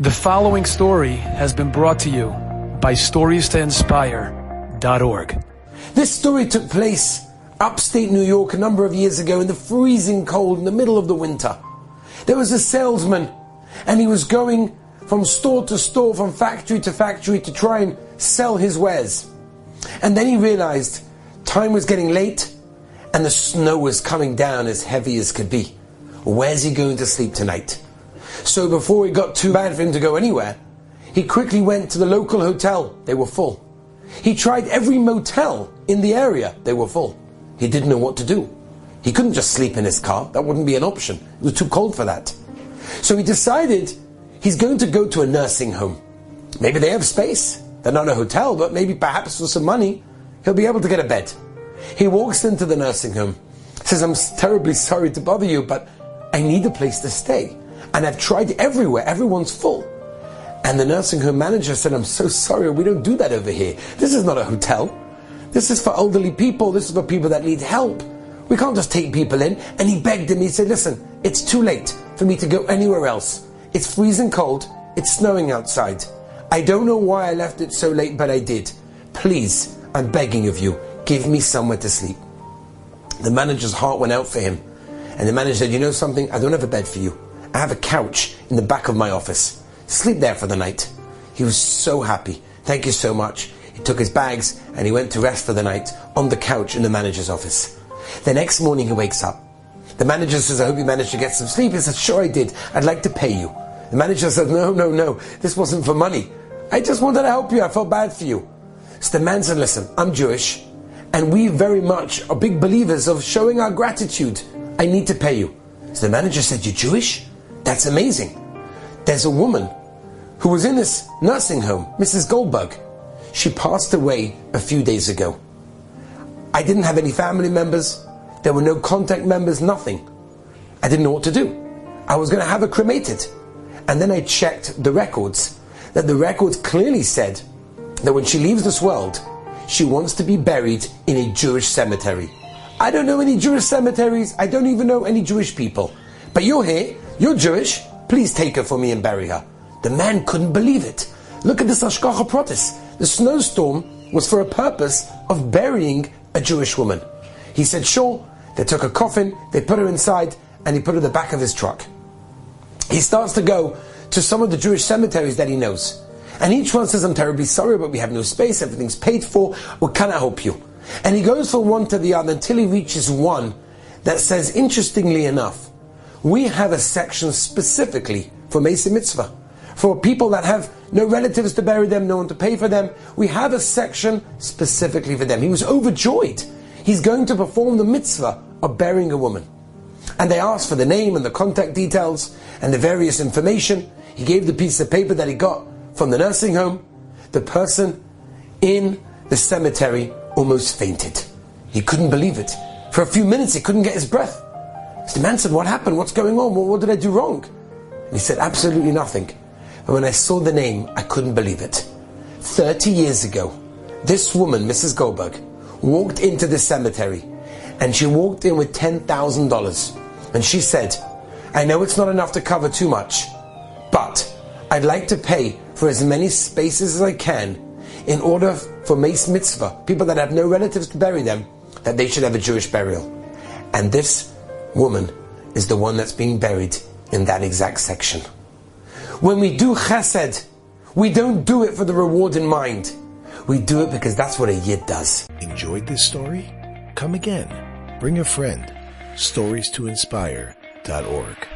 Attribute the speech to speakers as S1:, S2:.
S1: The following story has been brought to you by StoriesToInspire.org.
S2: This story took place upstate New York a number of years ago in the freezing cold in the middle of the winter. There was a salesman, and he was going from store to store, from factory to factory to try and sell his wares. And then he realized time was getting late and the snow was coming down as heavy as could be. Where's he going to sleep tonight? So before it got too bad for him to go anywhere, he quickly went to the local hotel. They were full. He tried every motel in the area. They were full. He didn't know what to do. He couldn't just sleep in his car. That wouldn't be an option. It was too cold for that. So he decided he's going to go to a nursing home. Maybe they have space. They're not a hotel, but maybe perhaps for some money, he'll be able to get a bed. He walks into the nursing home, says, "I'm terribly sorry to bother you, but I need a place to stay. And I've tried everywhere. Everyone's full." And the nursing home manager said, "I'm so sorry, we don't do that over here. This is not a hotel. This is for elderly people. This is for people that need help. We can't just take people in." And he begged him. He said, "Listen, it's too late for me to go anywhere else. It's freezing cold. It's snowing outside. I don't know why I left it so late, but I did. Please, I'm begging of you, give me somewhere to sleep." The manager's heart went out for him. And the manager said, "You know something? I don't have a bed for you. I have a couch in the back of my office. Sleep there for the night." He was so happy. "Thank you so much." He took his bags and he went to rest for the night on the couch in the manager's office. The next morning he wakes up. The manager says, "I hope you managed to get some sleep." He says, "Sure I did. I'd like to pay you." The manager says, No. This wasn't for money. I just wanted to help you. I felt bad for you." So the man said, "Listen, I'm Jewish and we very much are big believers of showing our gratitude. I need to pay you." So the manager said, "You're Jewish? That's amazing. There's a woman who was in this nursing home, Mrs. Goldberg. She passed away a few days ago. I didn't have any family members. There were no contact members, nothing. I didn't know what to do. I was going to have her cremated. And then I checked the records, that the records clearly said that when she leaves this world, she wants to be buried in a Jewish cemetery. I don't know any Jewish cemeteries. I don't even know any Jewish people. But you're here. You're Jewish. Please take her for me and bury her." The man couldn't believe it. Look at this Hashgacha Pratis. The snowstorm was for a purpose of burying a Jewish woman. He said, "Sure." They took a coffin, they put her inside, and he put her in the back of his truck. He starts to go to some of the Jewish cemeteries that he knows. And each one says, "I'm terribly sorry, but we have no space. Everything's paid for. Well, can I help you?" And he goes from one to the other until he reaches one that says, interestingly enough, "We have a section specifically for Mesa Mitzvah. For people that have no relatives to bury them, no one to pay for them. We have a section specifically for them." He was overjoyed. He's going to perform the mitzvah of burying a woman. And they asked for the name and the contact details and the various information. He gave the piece of paper that he got from the nursing home. The person in the cemetery almost fainted. He couldn't believe it. For a few minutes he couldn't get his breath. So the man said, "What happened? What's going on? What did I do wrong?" And he said, "Absolutely nothing. But when I saw the name, I couldn't believe it. 30 years ago, this woman, Mrs. Goldberg, walked into the cemetery and she walked in with $10,000. And she said, 'I know it's not enough to cover too much, but I'd like to pay for as many spaces as I can in order for Meis Mitzvah, people that have no relatives to bury them, that they should have a Jewish burial.' And this woman is the one that's being buried in that exact section." When we do chesed, we don't do it for the reward in mind. We do it because that's what a yid does.
S3: Enjoyed this story? Come again. Bring a friend. StoriesToInspire.org